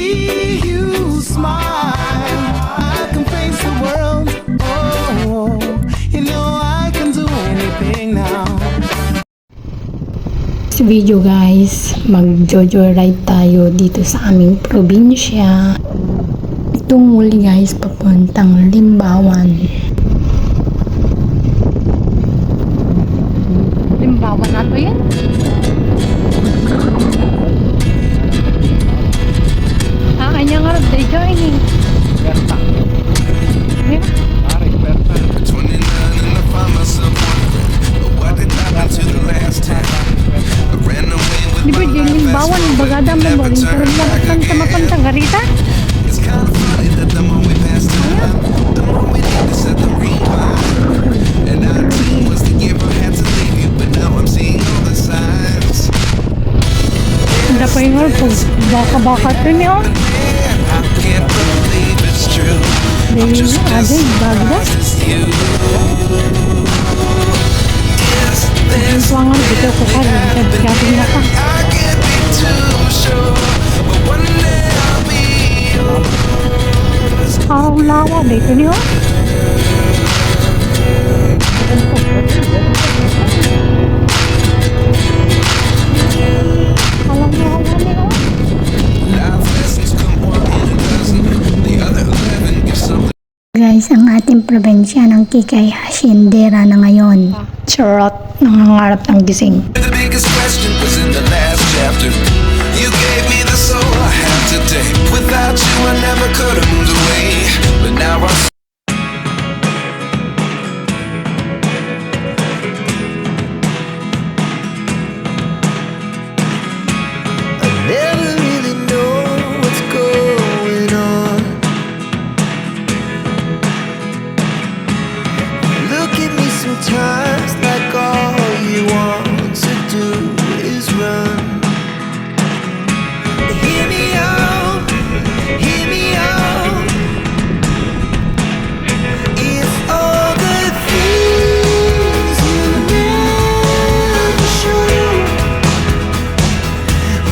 see you smile, I can face the world. Oh, you know I can do anything now. Sa video guys, mag-jojo ride tayo dito sa aming probinsya. Itong muli guys, papuntang Limbawan. Limbawan na to yan? Kanya nga rin tayo ini. Berta. Yeah. Pare, Berta. 29 and I find myself wondering what did happen to the last time. I ran away with Di ba my din Limbawan, bagada mo ba rin karoon lang panta garita? It's kind of funny that the more we pass time, the more we need to set the rewind. And 19 was the year I had to leave you, but now I'm seeing all the signs. Hindi pa yung baka-baka ito niyo. I can't believe it's true. I'm just messing bagda. with you. Is this Suwangan dito ko ka rin. Nagkakaroon na ka. I can't be too sure, but one day I'll be yours. Lawa dito niyo. Alam niyo. Life lessons come one in a dozen. The other 11 give something. Guys, ang ating probinsya ng Kikay Haciendera na ngayon. Charot. Nangangarap ng gising. The biggest question was in the last chapter. You gave me the soul I have today. Without you, I never could have moved away. But now I never really know what's going on. Look at me sometimes like all you want to do is run. Hear me out, hear me out. If all the things you never show,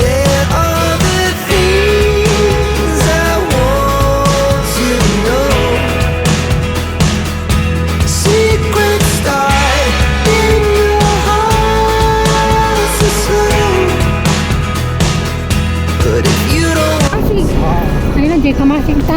there are the things I want to know. Secret start in your heart so slow. But if you don't Ayun na, di ka makikita.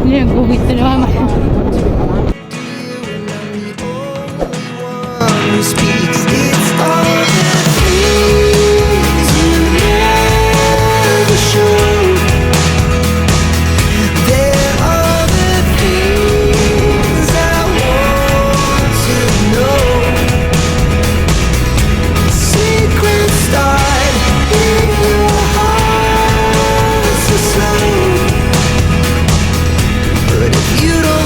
Hindi, guhit na naman. who speaks, it's all the things you never show. There are the things I want to know. Secrets start in your heart so slow. But if you don't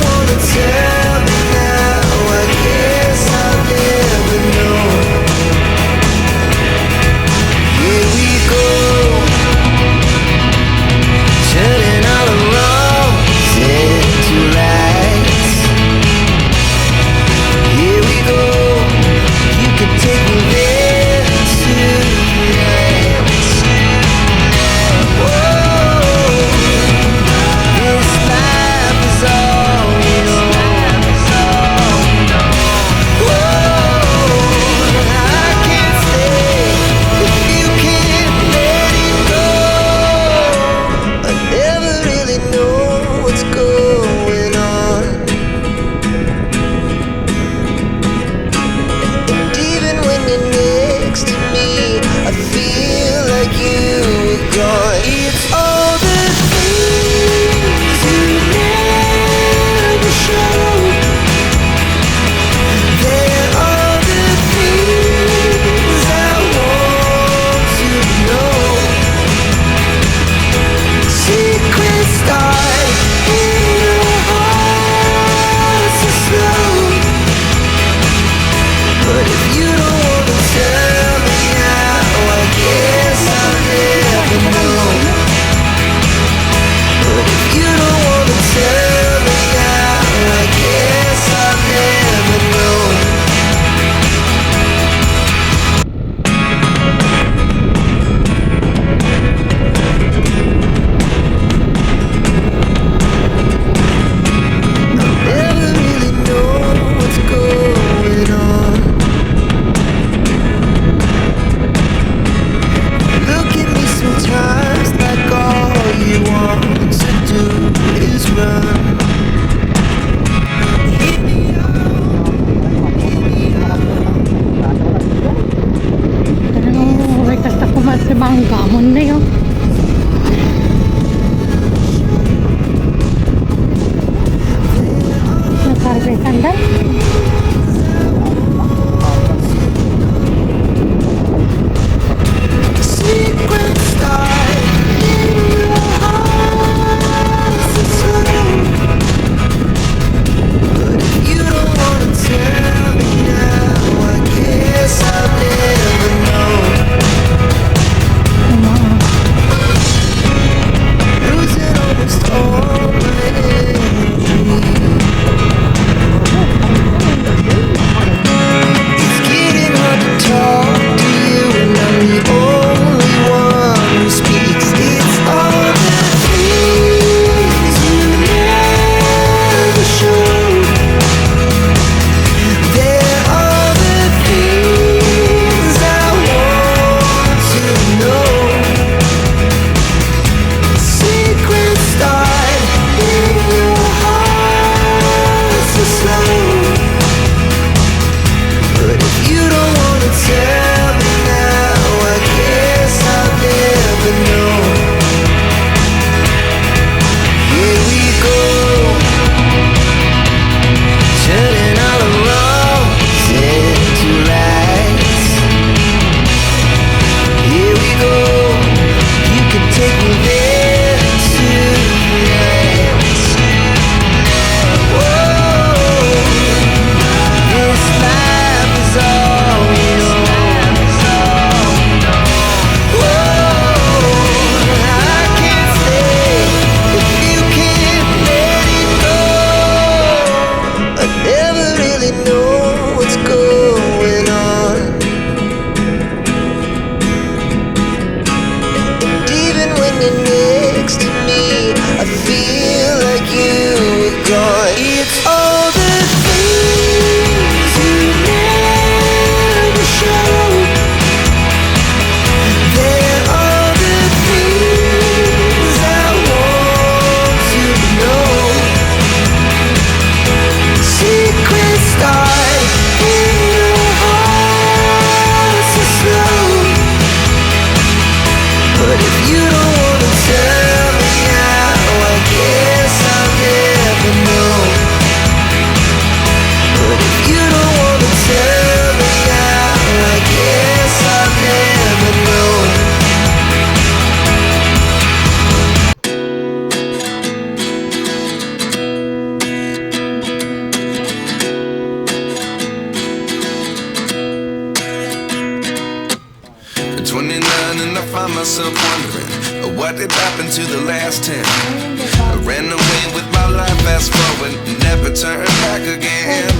I ran away with my life, fast forward, never turn back again.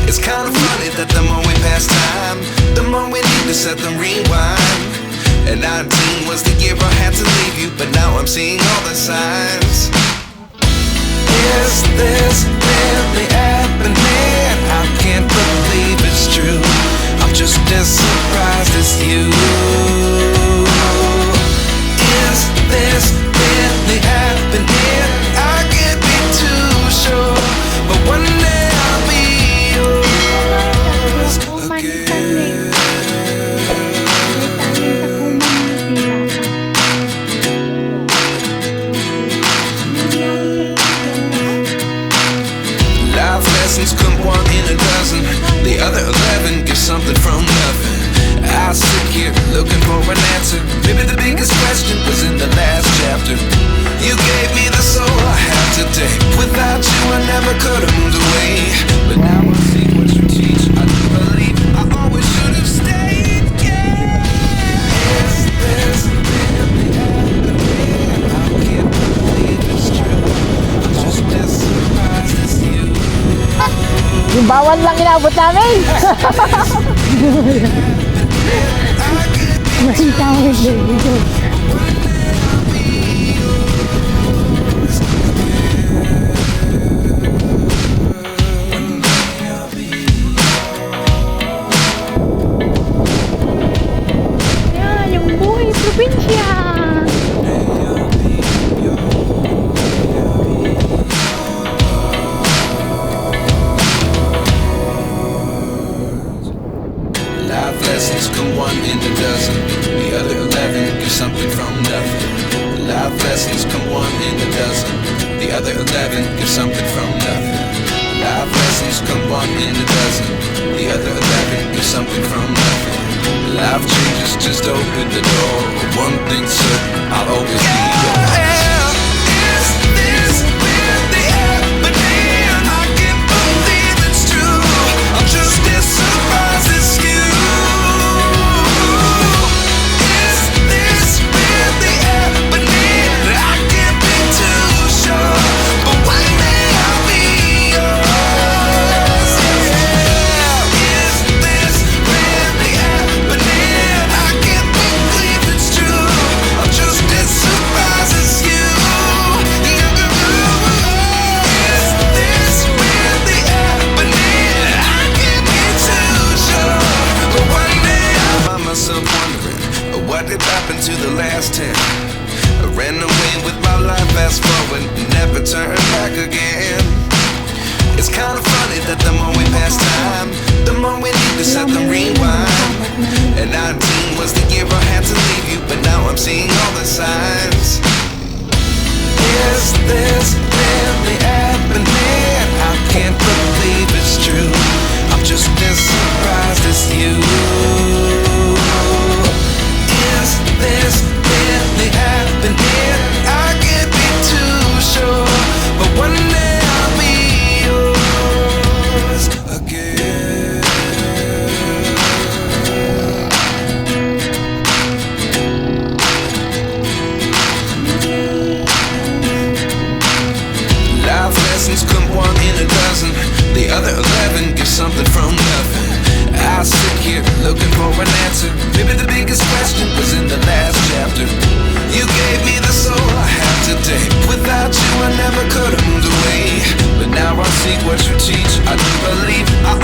It's kind of funny that the more we pass time, the more we need to set the rewind. And 19 was the year I had to leave you, but now I'm seeing all the signs. Is this really happening? I can't believe it's true. I'm just as surprised as you. Is this really happening? I can't be too sure, but one day I'll be yours again. Life lessons come one in a dozen. The other 11 give something from nothing. I sit here looking for an answer. Maybe the biggest question was in the last chapter. You gave me the soul I have today. Without you I never could have moved away. But now I see what you teach. I do believe I always should have stayed. Yeah. Is this really happening? I can't believe it's true. I'm just as surprised as you. Yung bawal lang inabot namin. Masitawid dito. Yan, yung buhay probinsya. Life lessons come one in a dozen. The other 11 give something from nothing. Life lessons come one in a dozen. The other 11 give something from nothing. Life lessons come one in a dozen. The other 11 give something from nothing. Life changes, just open the door. One thing's certain, I'll always be yours. Is this really happening? I can't believe it's true. I'm just as surprised as you. Is this really happening? I can't be too sure, but one day I'll be yours. Yeah. Is this really happening? I can't believe it's true. I'm just as surprised as you. Is this really happening? I can't be too sure, but one day I find myself wondering what did happen to the last 10. I ran away with my life, fast forward, never turn back again. It's kind of funny that the more we pass time, the more we need to set the rewind. And 19 was the year I had to leave you, but now I'm seeing all the signs. Is this really happening? I can't believe it's true. I'm just as surprised as you. Is this really happening? I can't be too sure, but one day I'll be yours again. Life lessons come one in a dozen. The other 11 give something from nothing. I sit here looking for an answer. Maybe the biggest question was in the last chapter. You gave me the soul I have today. Without you I never could have moved away. But now I see what you teach. I do believe I